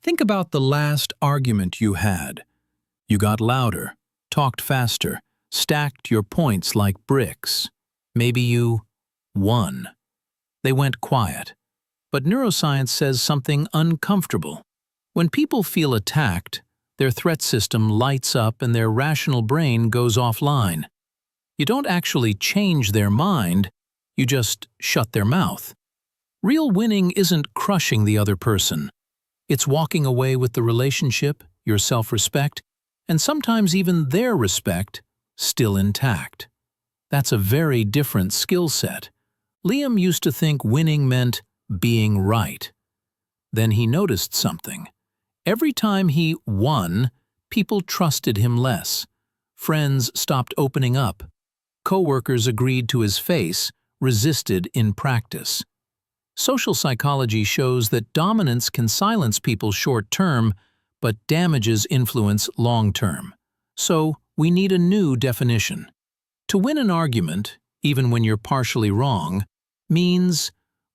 Think about the last argument you had. You got louder, talked faster, stacked your points like bricks. Maybe you won. They went quiet. But neuroscience says something uncomfortable. When people feel attacked, their threat system lights up and their rational brain goes offline. You don't actually change their mind, you just shut their mouth. Real winning isn't crushing the other person. It's walking away with the relationship, your self-respect, and sometimes even their respect, still intact. That's a very different skill set. Liam used to think winning meant being right. Then he noticed something. Every time he won, people trusted him less. Friends stopped opening up. Coworkers agreed to his face, resisted in practice. Social psychology shows that dominance can silence people short-term, but damages influence long-term. So, we need a new definition. To win an argument, even when you're partially wrong, means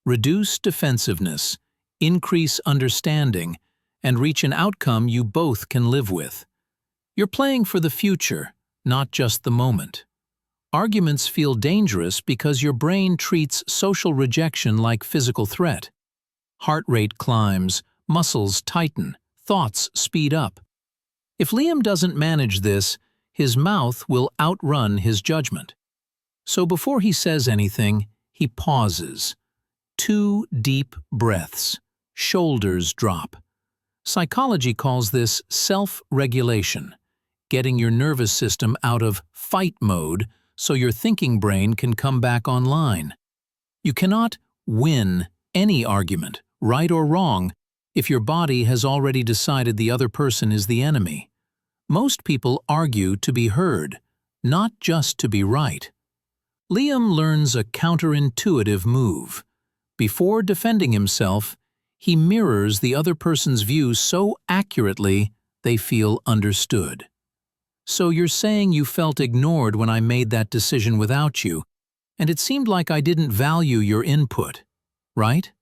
reduce defensiveness, increase understanding, and reach an outcome you both can live with. You're playing for the future, not just the moment. Arguments feel dangerous because your brain treats social rejection like physical threat. Heart rate climbs, muscles tighten, thoughts speed up. If Liam doesn't manage this, his mouth will outrun his judgment. So before he says anything, he pauses. 2 deep breaths. Shoulders drop. Psychology calls this self-regulation, getting your nervous system out of fight mode so your thinking brain can come back online. You cannot win any argument, right or wrong, if your body has already decided the other person is the enemy. Most people argue to be heard, not just to be right. Liam learns a counterintuitive move. Before defending himself, he mirrors the other person's view so accurately they feel understood. So you're saying you felt ignored when I made that decision without you, and it seemed like I didn't value your input, right?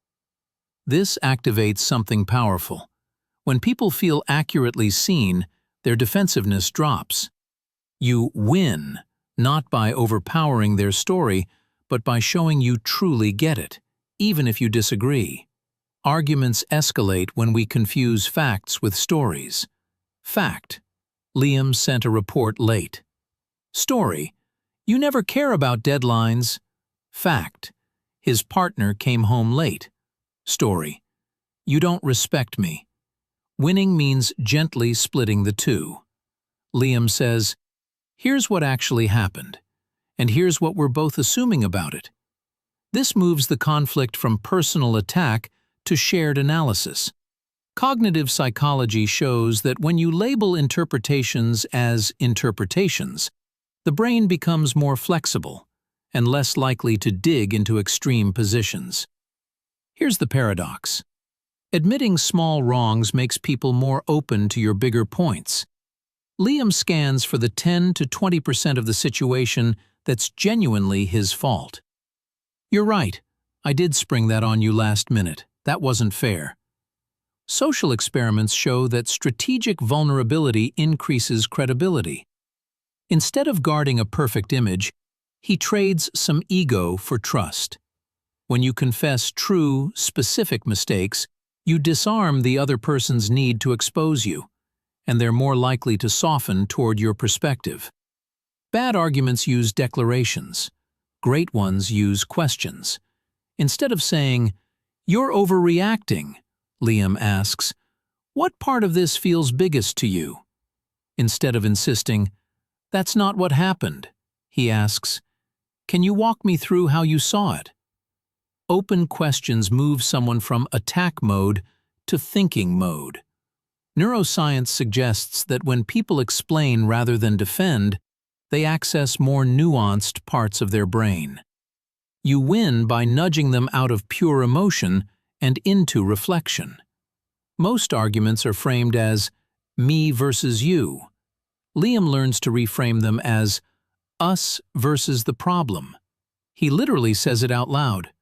This activates something powerful. When people feel accurately seen, their defensiveness drops. You win, not by overpowering their story, but by showing you truly get it, even if you disagree. Arguments escalate when we confuse facts with stories. Fact: Liam sent a report late. Story: you never care about deadlines. Fact: his partner came home late. Story: you don't respect me. Winning means gently splitting the two. Liam says, here's what actually happened, and here's what we're both assuming about it. This moves the conflict from personal attack to shared analysis. Cognitive psychology shows that when you label interpretations as interpretations, the brain becomes more flexible and less likely to dig into extreme positions. Here's the paradox. Admitting small wrongs makes people more open to your bigger points. Liam scans for the 10 to 20% of the situation that's genuinely his fault. You're right, I did spring that on you last minute. That wasn't fair. Social experiments show that strategic vulnerability increases credibility. Instead of guarding a perfect image, he trades some ego for trust. When you confess true, specific mistakes, you disarm the other person's need to expose you, and they're more likely to soften toward your perspective. Bad arguments use declarations. Great ones use questions. Instead of saying, "You're overreacting," Liam asks, "What part of this feels biggest to you?" Instead of insisting, "That's not what happened," he asks, "Can you walk me through how you saw it?" Open questions move someone from attack mode to thinking mode. Neuroscience suggests that when people explain rather than defend, they access more nuanced parts of their brain. You win by nudging them out of pure emotion and into reflection. Most arguments are framed as me versus you. Liam learns to reframe them as us versus the problem. He literally says it out loud.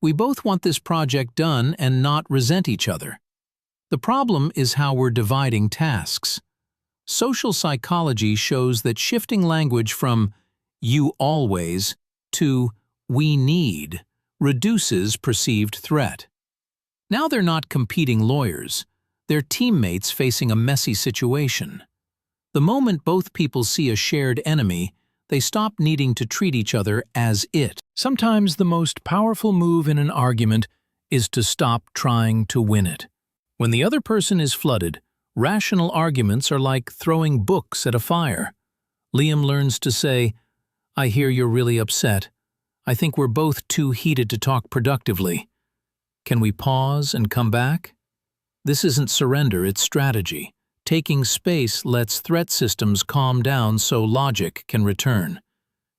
We both want this project done and not resent each other. The problem is how we're dividing tasks. Social psychology shows that shifting language from "you always" to "we need" reduces perceived threat. Now they're not competing lawyers, they're teammates facing a messy situation. The moment both people see a shared enemy, they stop needing to treat each other as it. Sometimes the most powerful move in an argument is to stop trying to win it. When the other person is flooded, rational arguments are like throwing books at a fire. Liam learns to say, "I hear you're really upset. I think we're both too heated to talk productively. Can we pause and come back?" This isn't surrender, it's strategy. Taking space lets threat systems calm down so logic can return.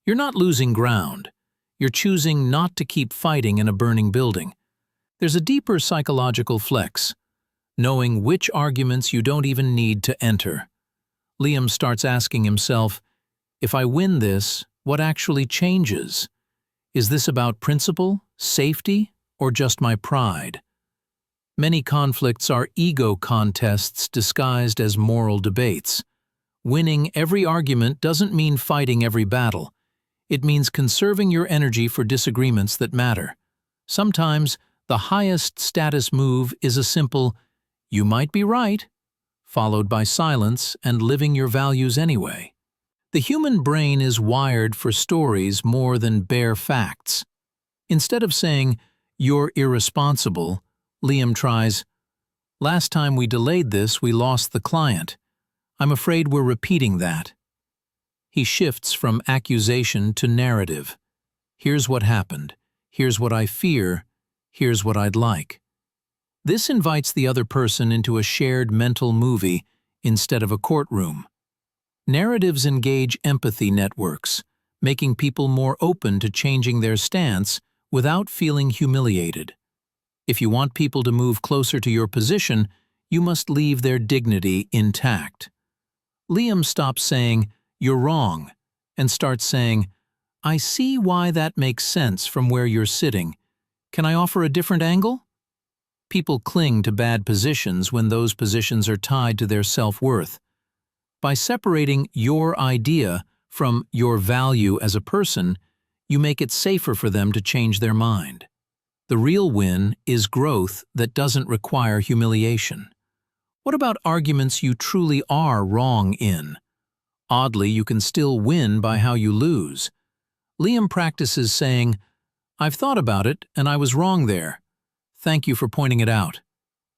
You're not losing ground. You're choosing not to keep fighting in a burning building. There's a deeper psychological flex, knowing which arguments you don't even need to enter. Liam starts asking himself, if I win this, what actually changes? Is this about principle, safety, or just my pride? Many conflicts are ego contests disguised as moral debates. Winning every argument doesn't mean fighting every battle. It means conserving your energy for disagreements that matter. Sometimes, the highest status move is a simple, "You might be right," followed by silence and living your values anyway. The human brain is wired for stories more than bare facts. Instead of saying, "You're irresponsible," Liam tries, "Last time we delayed this, we lost the client. I'm afraid we're repeating that." He shifts from accusation to narrative. Here's what happened. Here's what I fear. Here's what I'd like. This invites the other person into a shared mental movie instead of a courtroom. Narratives engage empathy networks, making people more open to changing their stance without feeling humiliated. If you want people to move closer to your position, you must leave their dignity intact. Liam stops saying, "You're wrong," and starts saying, "I see why that makes sense from where you're sitting. Can I offer a different angle?" People cling to bad positions when those positions are tied to their self-worth. By separating your idea from your value as a person, you make it safer for them to change their mind. The real win is growth that doesn't require humiliation. What about arguments you truly are wrong in? Oddly, you can still win by how you lose. Liam practices saying, "I've thought about it, and I was wrong there. Thank you for pointing it out."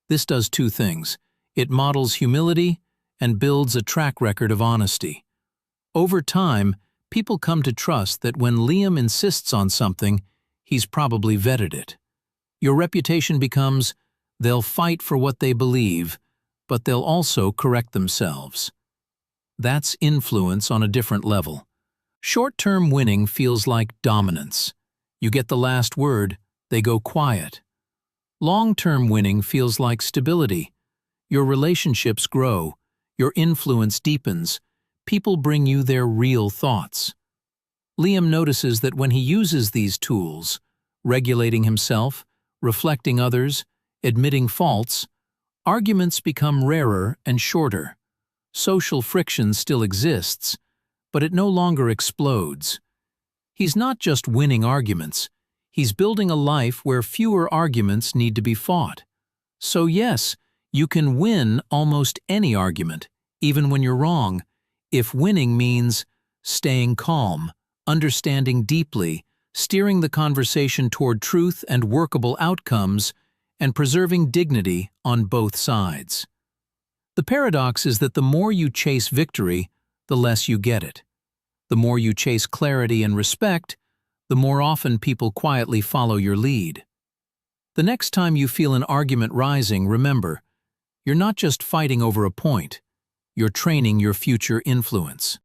This does two things. It models humility and builds a track record of honesty. Over time, people come to trust that when Liam insists on something, he's probably vetted it. Your reputation becomes, they'll fight for what they believe, but they'll also correct themselves. That's influence on a different level. Short-term winning feels like dominance. You get the last word, they go quiet. Long-term winning feels like stability. Your relationships grow, your influence deepens, people bring you their real thoughts. Liam notices that when he uses these tools, regulating himself, reflecting others, admitting faults, arguments become rarer and shorter. Social friction still exists, but it no longer explodes. He's not just winning arguments, he's building a life where fewer arguments need to be fought. So yes, you can win almost any argument, even when you're wrong, if winning means staying calm, understanding deeply, steering the conversation toward truth and workable outcomes, and preserving dignity on both sides. The paradox is that the more you chase victory, the less you get it. The more you chase clarity and respect, the more often people quietly follow your lead. The next time you feel an argument rising, remember, you're not just fighting over a point, you're training your future influence.